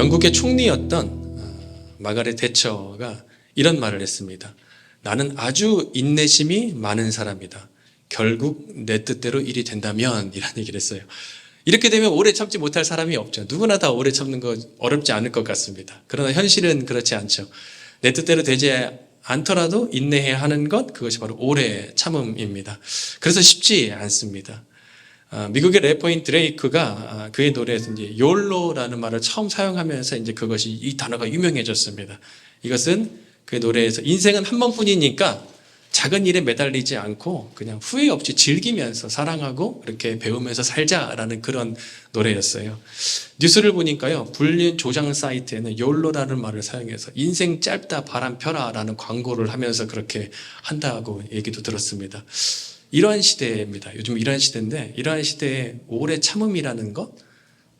영국의 총리였던 마가렛 대처가 이런 말을 했습니다. 나는 아주 인내심이 많은 사람이다. 결국 내 뜻대로 일이 된다면 이라는 얘기를 했어요. 이렇게 되면 오래 참지 못할 사람이 없죠. 누구나 다 오래 참는 거 어렵지 않을 것 같습니다. 그러나 현실은 그렇지 않죠. 내 뜻대로 되지 않더라도 인내해야 하는 것, 그것이 바로 오래 참음입니다. 그래서 쉽지 않습니다. 미국의 래퍼인 드레이크가 그의 노래에서 이제 YOLO라는 말을 처음 사용하면서 이제 그것이 이 단어가 유명해졌습니다. 이것은 그의 노래에서 인생은 한 번뿐이니까 작은 일에 매달리지 않고 그냥 후회 없이 즐기면서 사랑하고 이렇게 배우면서 살자라는 그런 노래였어요. 뉴스를 보니까요, 불린 조장 사이트에는 YOLO라는 말을 사용해서 인생 짧다 바람 펴라라는 광고를 하면서 그렇게 한다고 얘기도 들었습니다. 이러한 시대입니다. 요즘 이러한 시대인데, 이러한 시대에 오래 참음이라는 것,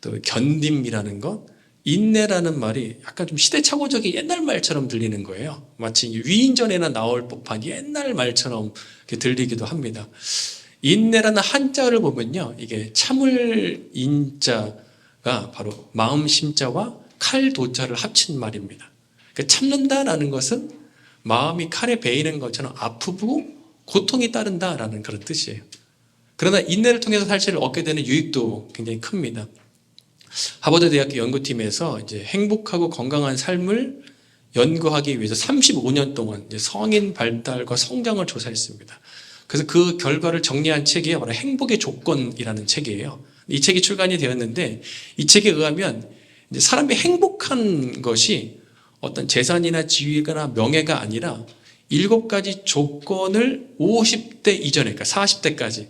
또 견딤이라는 것, 인내라는 말이 약간 좀 시대착오적인 옛날 말처럼 들리는 거예요. 마치 위인전에나 나올 법한 옛날 말처럼 들리기도 합니다. 인내라는 한자를 보면요, 이게 참을 인자가 바로 마음 심자와 칼 도자를 합친 말입니다. 그러니까 참는다라는 것은 마음이 칼에 베이는 것처럼 아프고 고통이 따른다라는 그런 뜻이에요. 그러나 인내를 통해서 사실 얻게 되는 유익도 굉장히 큽니다. 하버드 대학교 연구팀에서 이제 행복하고 건강한 삶을 연구하기 위해서 35년 동안 이제 성인 발달과 성장을 조사했습니다. 그래서 그 결과를 정리한 책이 바로 행복의 조건이라는 책이에요. 이 책이 출간이 되었는데, 이 책에 의하면 이제 사람이 행복한 것이 어떤 재산이나 지위나 명예가 아니라 7가지 조건을 50대 이전에, 그러니까 40대까지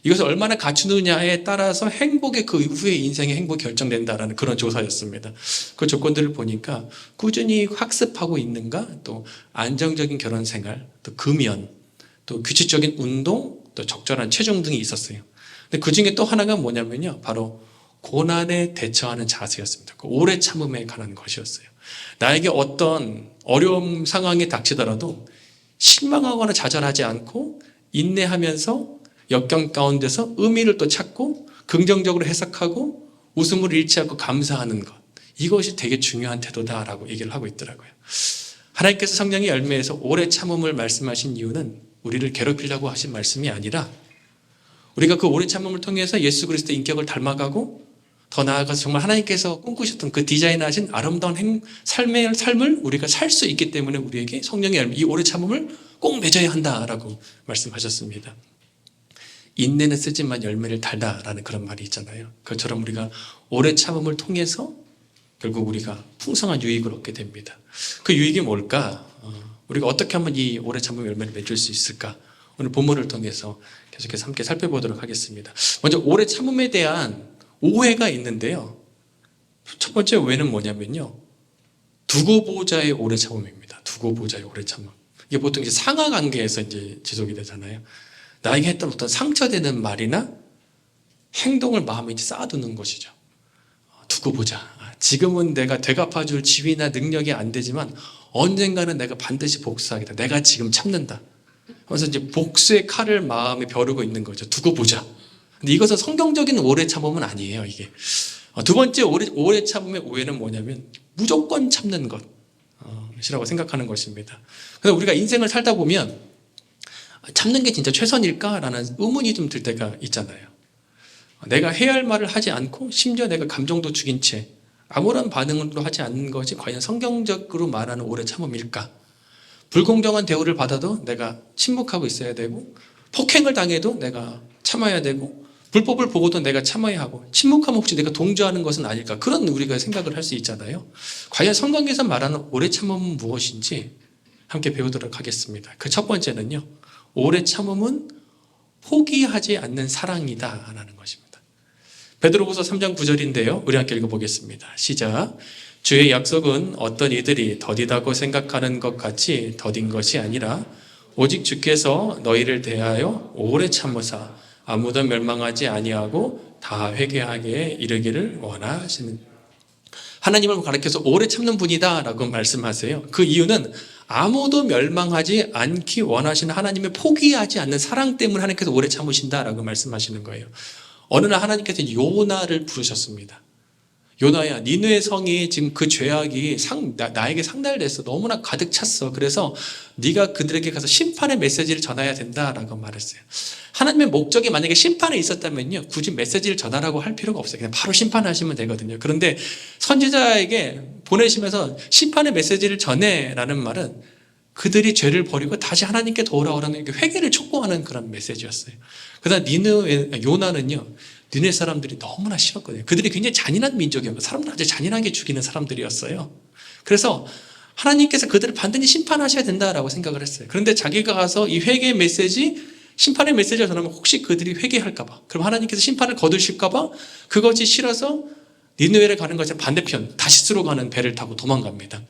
이것을 얼마나 갖추느냐에 따라서 행복의 그 이후의 인생의 행복이 결정된다라는 그런 조사였습니다. 그 조건들을 보니까 꾸준히 학습하고 있는가, 또 안정적인 결혼 생활, 또 금연, 또 규칙적인 운동, 또 적절한 체중 등이 있었어요. 근데 그 중에 또 하나가 뭐냐면요, 바로 고난에 대처하는 자세였습니다. 그 오래 참음에 관한 것이었어요. 나에게 어떤 어려움 상황이 닥치더라도 실망하거나 좌절하지 않고 인내하면서 역경 가운데서 의미를 또 찾고 긍정적으로 해석하고 웃음을 잃지 않고 감사하는 것, 이것이 되게 중요한 태도다라고 얘기를 하고 있더라고요. 하나님께서 성령의 열매에서 오래 참음을 말씀하신 이유는 우리를 괴롭히려고 하신 말씀이 아니라 우리가 그 오래 참음을 통해서 예수 그리스도의 인격을 닮아가고 더 나아가서 정말 하나님께서 꿈꾸셨던 그 디자인하신 아름다운 삶을 우리가 살 수 있기 때문에 우리에게 성령의 열매, 이 오래 참음을 꼭 맺어야 한다라고 말씀하셨습니다. 인내는 쓰지만 열매를 달다라는 그런 말이 있잖아요. 그것처럼 우리가 오래 참음을 통해서 결국 우리가 풍성한 유익을 얻게 됩니다. 그 유익이 뭘까? 우리가 어떻게 하면 이 오래 참음 열매를 맺을 수 있을까? 오늘 본문을 통해서 계속해서 함께 살펴보도록 하겠습니다. 먼저 오래 참음에 대한 오해가 있는데요. 첫 번째 오해는 뭐냐면요, 두고 보자의 오래 참음입니다. 두고 보자의 오래 참음. 이게 보통 이제 상하 관계에서 이제 지속이 되잖아요. 나에게 했던 어떤 상처되는 말이나 행동을 마음에 이제 쌓아두는 것이죠. 두고 보자. 지금은 내가 되갚아줄 지위나 능력이 안 되지만 언젠가는 내가 반드시 복수하겠다. 내가 지금 참는다. 그래서 이제 복수의 칼을 마음에 벼르고 있는 거죠. 두고 보자. 근데 이것은 성경적인 오래 참음은 아니에요, 이게. 두 번째 오래 참음의 오해는 뭐냐면 무조건 참는 것이라고 생각하는 것입니다. 그래서 우리가 인생을 살다 보면 참는 게 진짜 최선일까라는 의문이 좀 들 때가 있잖아요. 내가 해야 할 말을 하지 않고 심지어 내가 감정도 죽인 채 아무런 반응도 하지 않는 것이 과연 성경적으로 말하는 오래 참음일까? 불공정한 대우를 받아도 내가 침묵하고 있어야 되고, 폭행을 당해도 내가 참아야 되고, 불법을 보고도 내가 참아야 하고, 침묵하면 혹시 내가 동조하는 것은 아닐까? 그런 우리가 생각을 할 수 있잖아요. 과연 성경에서 말하는 오래 참음은 무엇인지 함께 배우도록 하겠습니다. 그 첫 번째는요, 오래 참음은 포기하지 않는 사랑이다라는 것입니다. 베드로후서 3장 9절인데요. 우리 함께 읽어보겠습니다. 시작. 주의 약속은 어떤 이들이 더디다고 생각하는 것 같이 더딘 것이 아니라 오직 주께서 너희를 대하여 오래 참으사 아무도 멸망하지 아니하고 다 회개하게 이르기를 원하시는, 하나님을 가리켜서 오래 참는 분이다라고 말씀하세요. 그 이유는 아무도 멸망하지 않기 원하시는 하나님의 포기하지 않는 사랑 때문에 하나님께서 오래 참으신다라고 말씀하시는 거예요. 어느 날 하나님께서 요나를 부르셨습니다. 요나야, 니느웨 성이 지금 그 죄악이 나에게 상달됐어. 너무나 가득 찼어. 그래서 네가 그들에게 가서 심판의 메시지를 전해야 된다라고 말했어요. 하나님의 목적이 만약에 심판에 있었다면요, 굳이 메시지를 전하라고 할 필요가 없어요. 그냥 바로 심판하시면 되거든요. 그런데 선지자에게 보내시면서 심판의 메시지를 전해라는 말은 그들이 죄를 버리고 다시 하나님께 돌아오라는 회개를 촉구하는 그런 메시지였어요. 그러나 요나는요, 니네 사람들이 너무나 싫었거든요. 그들이 굉장히 잔인한 민족이었고 사람들 아주 잔인하게 죽이는 사람들이었어요. 그래서 하나님께서 그들을 반드시 심판하셔야 된다라고 생각을 했어요. 그런데 자기가 가서 이 회개의 메시지, 심판의 메시지를 전하면 혹시 그들이 회개할까봐, 그럼 하나님께서 심판을 거두실까봐 그것이 싫어서 니느웨를 가는 것이 반대편 다시스로 가는 배를 타고 도망갑니다.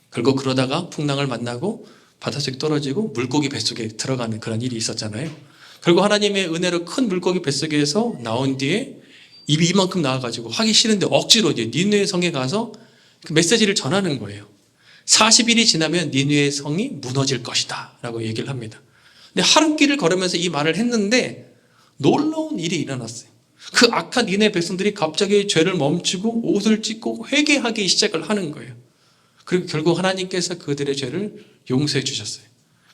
그리고 그러다가 풍랑을 만나고 바닷속에 떨어지고 물고기 뱃속에 들어가는 그런 일이 있었잖아요. 그리고 하나님의 은혜로 큰 물고기 뱃속에서 나온 뒤에 입이 이만큼 나와가지고 하기 싫은데 억지로 이제 니느웨 성에 가서 그 메시지를 전하는 거예요. 40일이 지나면 니느웨 성이 무너질 것이다 라고 얘기를 합니다. 근데 하룻길을 걸으면서 이 말을 했는데 놀라운 일이 일어났어요. 그 악한 니느웨 백성들이 갑자기 죄를 멈추고 옷을 찢고 회개하기 시작을 하는 거예요. 그리고 결국 하나님께서 그들의 죄를 용서해 주셨어요.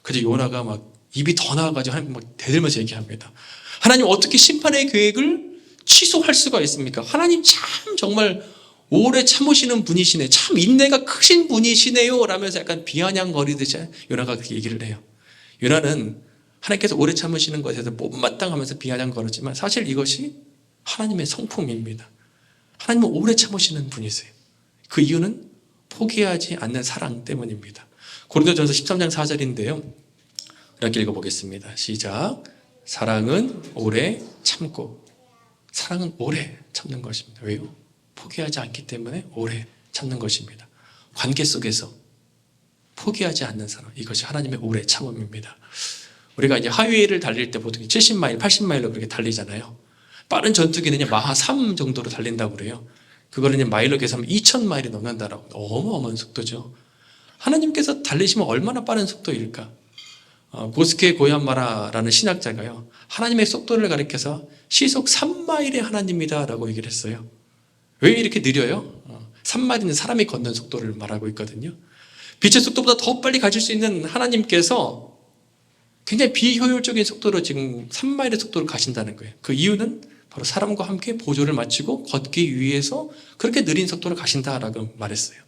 그래서 요나가 막 입이 더 나와가지고 하나님 막 대들면서 얘기합니다. 하나님 어떻게 심판의 계획을 취소할 수가 있습니까? 하나님 참 정말 오래 참으시는 분이시네. 참 인내가 크신 분이시네요. 라면서 약간 비아냥거리듯이 요나가 그렇게 얘기를 해요. 요나는 하나님께서 오래 참으시는 것에서 못마땅하면서 비아냥거렸지만 사실 이것이 하나님의 성품입니다. 하나님은 오래 참으시는 분이세요. 그 이유는 포기하지 않는 사랑 때문입니다. 고린도전서 13장 4절인데요. 이렇게 읽어보겠습니다. 시작. 사랑은 오래 참고. 사랑은 오래 참는 것입니다. 왜요? 포기하지 않기 때문에 오래 참는 것입니다. 관계 속에서 포기하지 않는 사랑, 이것이 하나님의 오래 참음입니다. 우리가 이제 하이웨이를 달릴 때 보통 70마일, 80마일로 그렇게 달리잖아요. 빠른 전투기는요, 마하 3 정도로 달린다고 그래요. 그거는 이제 마일로 계산하면 2000마일이 넘는다라고. 어마어마한 속도죠. 하나님께서 달리시면 얼마나 빠른 속도일까? 고스케 고얀마라라는 신학자가요, 하나님의 속도를 가리켜서 시속 3마일의 하나님이다라고 얘기를 했어요. 왜 이렇게 느려요? 3마일은 사람이 걷는 속도를 말하고 있거든요. 빛의 속도보다 더 빨리 가실 수 있는 하나님께서 굉장히 비효율적인 속도로 지금 3마일의 속도로 가신다는 거예요. 그 이유는 바로 사람과 함께 보조를 맞추고 걷기 위해서 그렇게 느린 속도로 가신다라고 말했어요.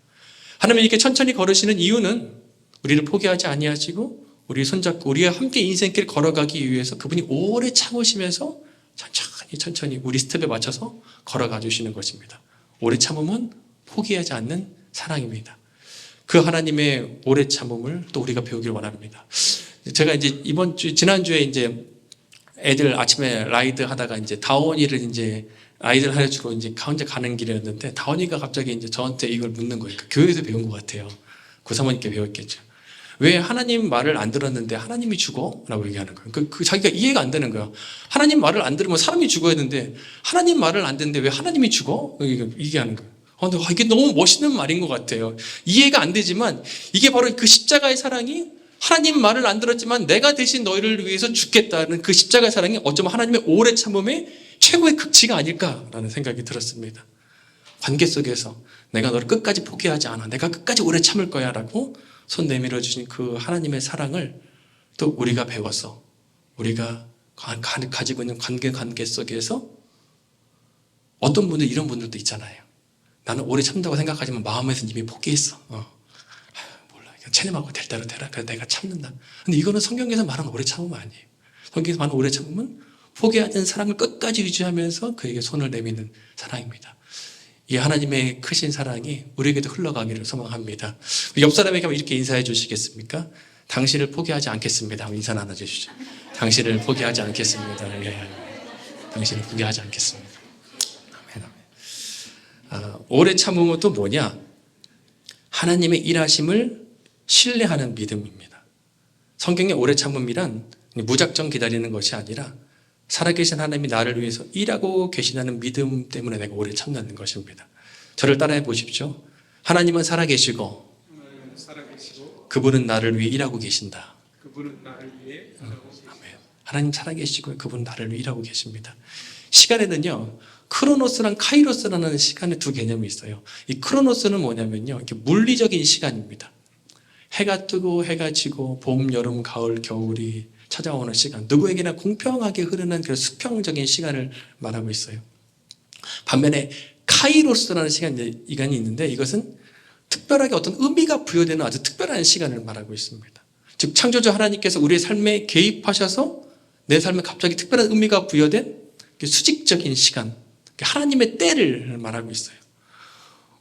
하나님이 이렇게 천천히 걸으시는 이유는 우리를 포기하지 아니하시고 우리 손잡고 우리와 함께 인생길 걸어가기 위해서 그분이 오래 참으시면서 천천히 우리 스텝에 맞춰서 걸어가 주시는 것입니다. 오래 참음은 포기하지 않는 사랑입니다. 그 하나님의 오래 참음을 또 우리가 배우길 원합니다. 제가 이제 지난주에 이제 애들 아침에 라이드 하다가 이제 다원이를 이제 아이들 하여주고 이제 혼자 가는 길이었는데 다원이가 갑자기 이제 저한테 이걸 묻는 거예요. 교회에서 배운 것 같아요. 구사모님께 배웠겠죠. 왜 하나님 말을 안 들었는데 하나님이 죽어? 라고 얘기하는 거예요. 자기가 이해가 안 되는 거예요. 하나님 말을 안 들으면 사람이 죽어야 되는데 하나님 말을 안 듣는데 왜 하나님이 죽어? 얘기하는 거예요. 근데 이게 너무 멋있는 말인 것 같아요. 이해가 안 되지만 이게 바로 그 십자가의 사랑이, 하나님 말을 안 들었지만 내가 대신 너희를 위해서 죽겠다는 그 십자가의 사랑이 어쩌면 하나님의 오래 참음의 최고의 극치가 아닐까라는 생각이 들었습니다. 관계 속에서 내가 너를 끝까지 포기하지 않아, 내가 끝까지 오래 참을 거야 라고 손 내밀어 주신 그 하나님의 사랑을 또 우리가 배워서 우리가 가지고 있는 관계 속에서 어떤 분들, 이런 분들도 있잖아요. 나는 오래 참다고 생각하지만 마음에서 이미 포기했어. 몰라, 체념하고 될 대로 되라. 그래서 내가 참는다. 근데 이거는 성경에서 말하는 오래 참음은 아니에요. 성경에서 말하는 오래 참음은 포기하는 사랑을 끝까지 유지하면서 그에게 손을 내미는 사랑입니다. 이 하나님의 크신 사랑이 우리에게도 흘러가기를 소망합니다. 옆 사람에게 이렇게 인사해 주시겠습니까? 당신을 포기하지 않겠습니다. 인사 나눠주시죠. 당신을 포기하지 않겠습니다. 예. 당신을 포기하지 않겠습니다. 아멘. 오래 참음은 또 뭐냐? 하나님의 일하심을 신뢰하는 믿음입니다. 성경의 오래 참음이란 무작정 기다리는 것이 아니라 살아계신 하나님이 나를 위해서 일하고 계시다는 믿음 때문에 내가 오래 참는 것입니다. 저를 따라해 보십시오. 하나님은 살아계시고 그분은 나를 위해 일하고 계신다. 아멘. 하나님 살아계시고 그분은 나를 위해 일하고 계십니다. 시간에는요, 크로노스랑 카이로스라는 시간의 두 개념이 있어요. 이 크로노스는 뭐냐면요, 이렇게 물리적인 시간입니다. 해가 뜨고 해가 지고 봄, 여름, 가을, 겨울이 찾아오는 시간, 누구에게나 공평하게 흐르는 그런 수평적인 시간을 말하고 있어요. 반면에 카이로스라는 시간이 있는데, 이것은 특별하게 어떤 의미가 부여되는 아주 특별한 시간을 말하고 있습니다. 즉 창조주 하나님께서 우리의 삶에 개입하셔서 내 삶에 갑자기 특별한 의미가 부여된 수직적인 시간, 하나님의 때를 말하고 있어요.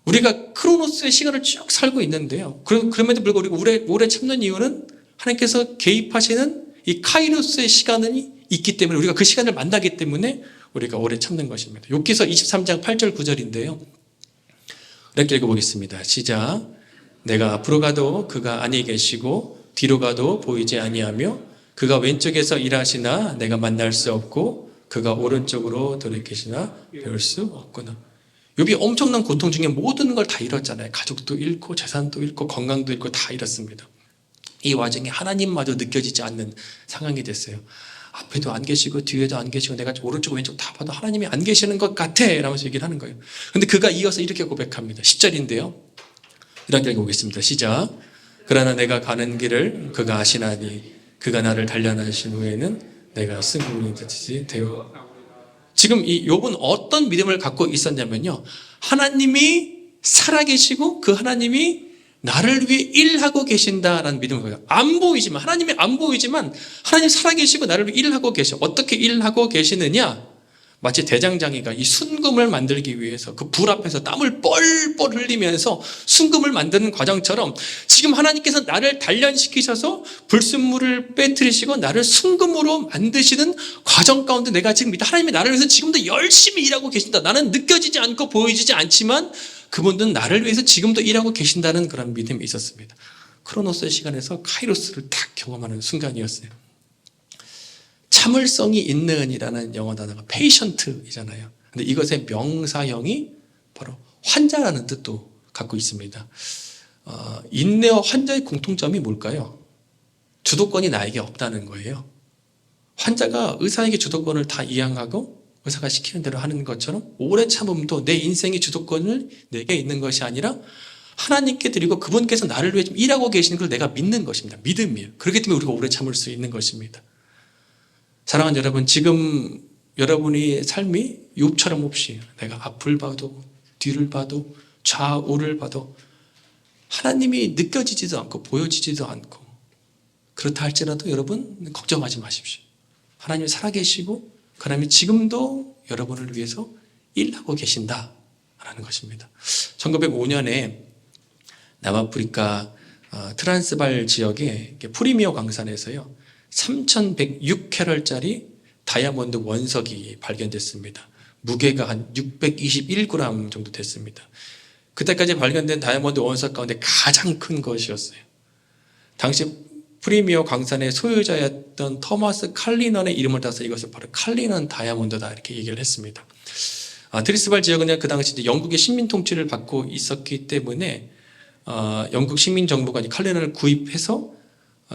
우리가 크로노스의 시간을 쭉 살고 있는데요, 그럼에도 불구하고 우리가 오래 참는 이유는 하나님께서 개입하시는 이 카이로스의 시간이 있기 때문에, 우리가 그 시간을 만나기 때문에 우리가 오래 참는 것입니다. 욥기서 23장 8절 9절인데요, 이렇게 읽어보겠습니다. 시작. 내가 앞으로 가도 그가 안에 계시고 뒤로 가도 보이지 아니하며 그가 왼쪽에서 일하시나 내가 만날 수 없고 그가 오른쪽으로 돌이키시나 배울 수 없구나. 욥이 엄청난 고통 중에 모든 걸 다 잃었잖아요. 가족도 잃고 재산도 잃고 건강도 잃고 다 잃었습니다. 이 와중에 하나님마저 느껴지지 않는 상황이 됐어요. 앞에도 안 계시고 뒤에도 안 계시고 내가 오른쪽 왼쪽 다 봐도 하나님이 안 계시는 것 같아 라면서 얘기를 하는 거예요. 근데 그가 이어서 이렇게 고백합니다. 10절인데요. 이렇게 읽어보겠습니다. 시작. 그러나 내가 가는 길을 그가 아시나니 그가 나를 단련하신 후에는 내가 승리같이 되어. 지금 이 욥은 어떤 믿음을 갖고 있었냐면요, 하나님이 살아계시고 그 하나님이 나를 위해 일하고 계신다라는 믿음을 가져요. 안 보이지만, 하나님이 안 보이지만 하나님 살아계시고 나를 위해 일하고 계셔. 어떻게 일하고 계시느냐? 마치 대장장이가 이 순금을 만들기 위해서 그 불 앞에서 땀을 뻘뻘 흘리면서 순금을 만드는 과정처럼, 지금 하나님께서 나를 단련시키셔서 불순물을 빼뜨리시고 나를 순금으로 만드시는 과정 가운데 내가 지금 하나님이 나를 위해서 지금도 열심히 일하고 계신다. 나는 느껴지지 않고 보이지 않지만 그분들은 나를 위해서 지금도 일하고 계신다는 그런 믿음이 있었습니다. 크로노스의 시간에서 카이로스를 딱 경험하는 순간이었어요. 참을성이 있는이라는 영어 단어가 patient이잖아요. 근데 이것의 명사형이 바로 환자라는 뜻도 갖고 있습니다. 인내와 환자의 공통점이 뭘까요? 주도권이 나에게 없다는 거예요. 환자가 의사에게 주도권을 다 이양하고 의사가 시키는 대로 하는 것처럼, 오래 참음도 내 인생의 주도권을 내게 있는 것이 아니라 하나님께 드리고 그분께서 나를 위해 좀 일하고 계시는 걸 내가 믿는 것입니다. 믿음이에요. 그렇기 때문에 우리가 오래 참을 수 있는 것입니다. 사랑하는 여러분, 지금 여러분의 삶이 욥처럼 없이 내가 앞을 봐도 뒤를 봐도 좌우를 봐도 하나님이 느껴지지도 않고 보여지지도 않고, 그렇다 할지라도 여러분 걱정하지 마십시오. 하나님이 살아계시고 그 하나님이 지금도 여러분을 위해서 일하고 계신다라는 것입니다. 1905년에 남아프리카 트란스발 지역의 프리미어 광산에서요, 3106캐럴짜리 다이아몬드 원석이 발견됐습니다. 무게가 한 621g 정도 됐습니다. 그때까지 발견된 다이아몬드 원석 가운데 가장 큰 것이었어요. 당시 프리미어 광산의 소유자였던 토마스 칼리넌의 이름을 따서 이것을 바로 칼리넌 다이아몬드다 이렇게 얘기를 했습니다. 트리스발 지역은 그 당시 이제 영국의 식민 통치를 받고 있었기 때문에 영국 식민 정부가 칼리넌을 구입해서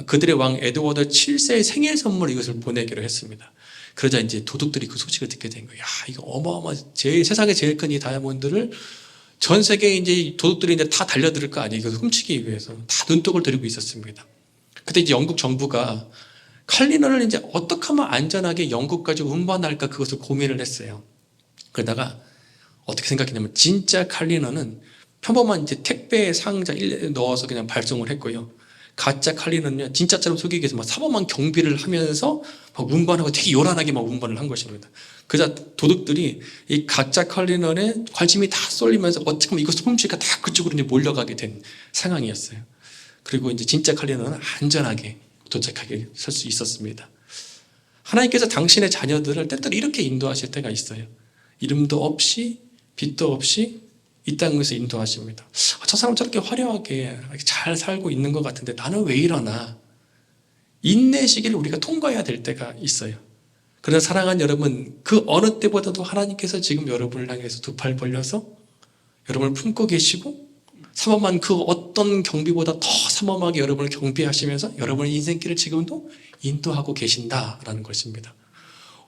그들의 왕 에드워드 7세의 생일 선물 이것을 보내기로 했습니다. 그러자 이제 도둑들이 그 소식을 듣게 된 거예요. 야, 이거 세상에 제일 큰 이 다이아몬드를 전 세계에 이제 도둑들이 이제 다 달려들 거 아니에요. 이것을 훔치기 위해서 다 눈독을 들이고 있었습니다. 그때 이제 영국 정부가 칼리넌을 이제 어떻게 하면 안전하게 영국까지 운반할까 그것을 고민을 했어요. 그러다가 어떻게 생각했냐면, 진짜 칼리넌은 평범한 이제 택배 상자에 넣어서 그냥 발송을 했고요. 가짜 칼리는요, 진짜처럼 속이기 위해서 사범한 경비를 하면서 막 운반하고 되게 요란하게 막 운반을 한 것입니다. 그러자 도둑들이 이 가짜 칼리넌에 관심이 다 쏠리면서 어떻게 하면 이것을 훔칠까 다 그쪽으로 이제 몰려가게 된 상황이었어요. 그리고 이제 진짜 칼리넌은 안전하게 도착하게 설 수 있었습니다. 하나님께서 당신의 자녀들을 때때로 이렇게 인도하실 때가 있어요. 이름도 없이 빛도 없이 이 땅에서 인도하십니다. 저 사람 저렇게 화려하게 잘 살고 있는 것 같은데 나는 왜 이러나? 인내 시기를 우리가 통과해야 될 때가 있어요. 그러나 사랑하는 여러분, 그 어느 때보다도 하나님께서 지금 여러분을 향해서 두 팔 벌려서 여러분을 품고 계시고, 삼엄한 그 어떤 경비보다 더 삼엄하게 여러분을 경비하시면서 여러분의 인생길을 지금도 인도하고 계신다라는 것입니다.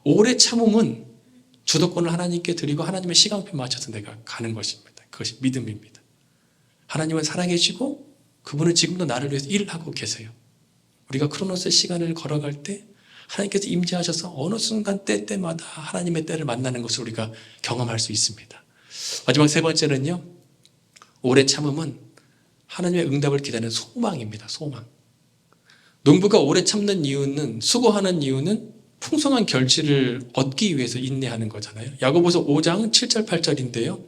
오래 참음은 주도권을 하나님께 드리고 하나님의 시간표 맞춰서 내가 가는 것입니다. 그것이 믿음입니다. 하나님은 살아계시고 그분은 지금도 나를 위해서 일하고 계세요. 우리가 크로노스 시간을 걸어갈 때 하나님께서 임재하셔서 어느 순간 때마다 하나님의 때를 만나는 것을 우리가 경험할 수 있습니다. 마지막 세 번째는요, 오래 참음은 하나님의 응답을 기다리는 소망입니다. 소망. 농부가 오래 참는 이유는, 수고하는 이유는 풍성한 결실을 얻기 위해서 인내하는 거잖아요. 야고보서 5장 7절 8절인데요.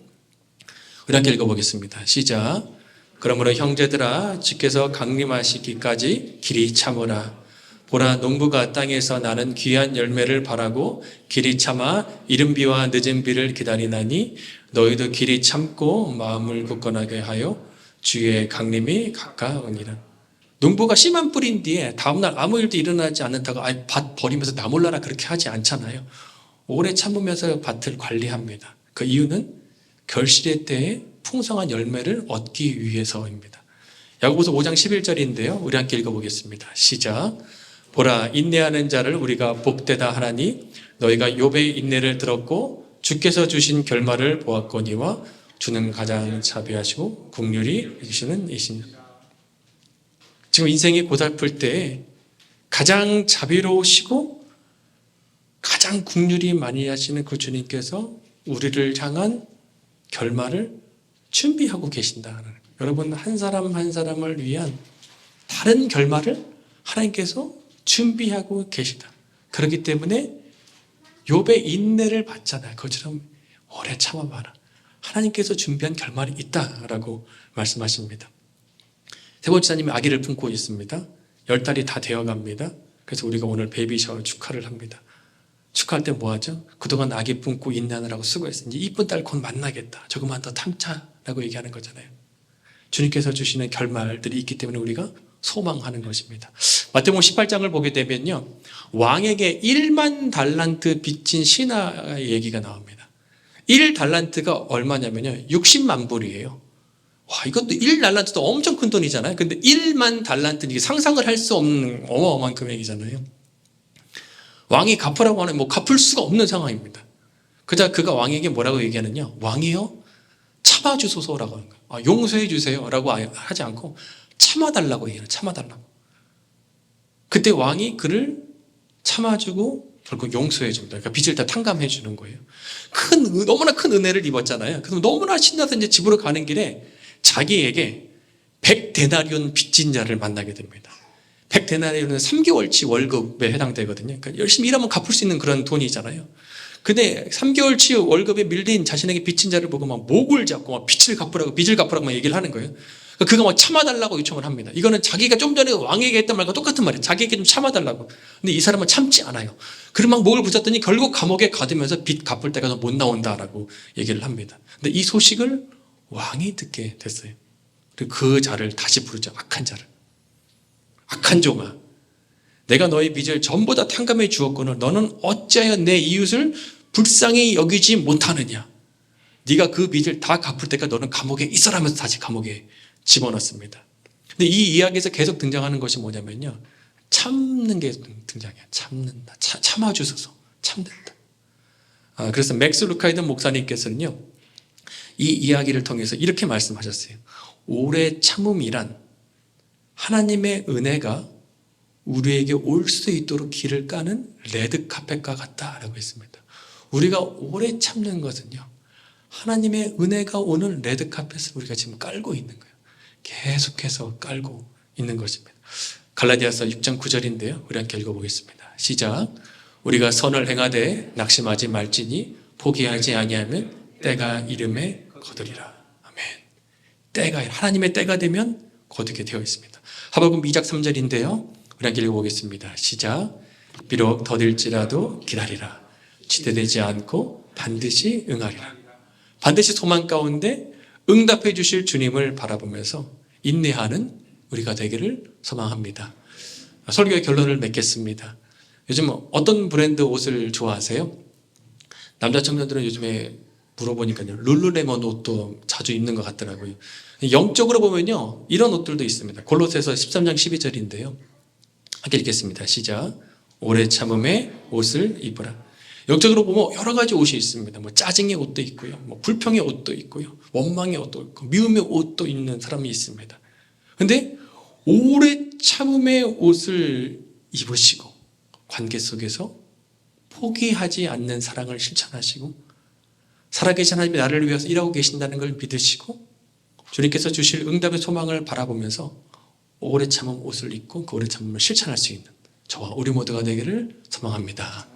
우리 함께 읽어보겠습니다. 시작. 그러므로 형제들아, 주께서 강림하시기까지 길이 참으라. 보라, 농부가 땅에서 나는 귀한 열매를 바라고 길이 참아 이른 비와 늦은 비를 기다리나니 너희도 길이 참고 마음을 굳건하게 하여 주의 강림이 가까우니라. 농부가 씨만 뿌린 뒤에 다음날 아무 일도 일어나지 않는다고 밭 버리면서 나 몰라라 그렇게 하지 않잖아요. 오래 참으면서 밭을 관리합니다. 그 이유는 결실의 때에 풍성한 열매를 얻기 위해서입니다. 야고보서 5장 11절인데요. 우리 함께 읽어보겠습니다. 시작. 보라, 인내하는 자를 우리가 복되다 하나니 너희가 욥의 인내를 들었고 주께서 주신 결말을 보았거니와 주는 가장 자비하시고 긍휼히 여기시는 이시니. 지금 인생이 고달플 때 가장 자비로우시고 가장 긍휼히 많이 하시는 그 주님께서 우리를 향한 결말을 준비하고 계신다. 여러분, 한 사람 한 사람을 위한 다른 결말을 하나님께서 준비하고 계시다. 그렇기 때문에 욥의 인내를 받잖아요. 그것처럼 오래 참아봐라. 하나님께서 준비한 결말이 있다라고 말씀하십니다. 세번 지사님이 아기를 품고 있습니다. 10달이 다 되어갑니다. 그래서 우리가 오늘 베이비 샤워 축하를 합니다. 축하할 때 뭐하죠? 그동안 아기 품고 인내하느라고 수고했어. 이제 이쁜 딸 곧 만나겠다. 조금만 더 참자라고 얘기하는 거잖아요. 주님께서 주시는 결말들이 있기 때문에 우리가 소망하는 것입니다. 마태복음 18장을 보게 되면요, 왕에게 1만 달란트 빚진 신하의 얘기가 나옵니다. 1달란트가 얼마냐면요, 60만 불이에요. 와, 이것도 1달란트도 엄청 큰 돈이잖아요. 근데 1만 달란트는 이게 상상을 할 수 없는 어마어마한 금액이잖아요. 왕이 갚으라고 하는, 갚을 수가 없는 상황입니다. 그자 그가 왕에게 뭐라고 얘기하느냐, 왕이요, 참아주소서라고 하는 거예요. 용서해 주세요라고 하지 않고 참아달라고 얘기해요. 참아달라고. 그때 왕이 그를 참아주고 결국 용서해 줍니다. 그러니까 빚을 다 탕감해 주는 거예요. 너무나 큰 은혜를 입었잖아요. 그래서 너무나 신나서 이제 집으로 가는 길에 자기에게 100데나리온 빚진 자를 만나게 됩니다. 100데나리온은 3개월치 월급에 해당되거든요. 그러니까 열심히 일하면 갚을 수 있는 그런 돈이잖아요. 근데 3개월치 월급에 밀린 자신에게 빚진 자를 보고 막 목을 잡고 막 빚을 갚으라고 막 얘기를 하는 거예요. 그가 막 참아달라고 요청을 합니다. 이거는 자기가 좀 전에 왕에게 했던 말과 똑같은 말이에요. 자기에게 좀 참아달라고. 근데 이 사람은 참지 않아요. 그럼 막 목을 붙였더니 결국 감옥에 가두면서 빚 갚을 때가 못 나온다라고 얘기를 합니다. 근데 이 소식을 왕이 듣게 됐어요. 그리고 그 자를 다시 부르죠. 악한 자를. 악한 종아, 내가 너의 빚을 전부 다 탕감해 주었거늘 너는 어찌하여 내 이웃을 불쌍히 여기지 못하느냐. 네가 그 빚을 다 갚을 때까지 너는 감옥에 있어라면서 다시 감옥에 집어넣습니다. 근데 이 이야기에서 계속 등장하는 것이 뭐냐면요, 참는 게 등장해요. 참는다. 참아주소서. 참는다. 그래서 맥스 루카이든 목사님께서는요, 이 이야기를 통해서 이렇게 말씀하셨어요. 오래 참음이란 하나님의 은혜가 우리에게 올 수 있도록 길을 까는 레드카펫과 같다라고 했습니다. 우리가 오래 참는 것은요, 하나님의 은혜가 오는 레드카펫을 우리가 지금 깔고 있는 거예요. 계속해서 깔고 있는 것입니다. 갈라디아서 6장 9절인데요. 우리 함께 읽어보겠습니다. 시작. 우리가 선을 행하되 낙심하지 말지니 포기하지 아니하면 때가 이름에 거두리라. 아멘. 때가, 하나님의 때가 되면 거두게 되어 있습니다. 하박국 2장 3절인데요. 우리 함께 읽어보겠습니다. 시작. 비록 더딜지라도 기다리라. 지체되지 않고 반드시 응하리라. 반드시 소망 가운데 응답해 주실 주님을 바라보면서 인내하는 우리가 되기를 소망합니다. 설교의 결론을 맺겠습니다. 요즘 어떤 브랜드 옷을 좋아하세요? 남자 청년들은 요즘에 물어보니까요, 룰루레몬 옷도 자주 입는 것 같더라고요. 영적으로 보면요, 이런 옷들도 있습니다. 골로새서 13장 12절인데요. 함께 읽겠습니다. 시작. 오래 참음의 옷을 입으라. 영적으로 보면 여러 가지 옷이 있습니다. 뭐 짜증의 옷도 있고요, 뭐 불평의 옷도 있고요, 원망의 옷도 있고, 미움의 옷도 있는 사람이 있습니다. 근데 오래 참음의 옷을 입으시고 관계 속에서 포기하지 않는 사랑을 실천하시고 살아계신 하나님이 나를 위해서 일하고 계신다는 걸 믿으시고 주님께서 주실 응답의 소망을 바라보면서 오래 참음 옷을 입고 그 오래 참음을 실천할 수 있는 저와 우리 모두가 되기를 소망합니다.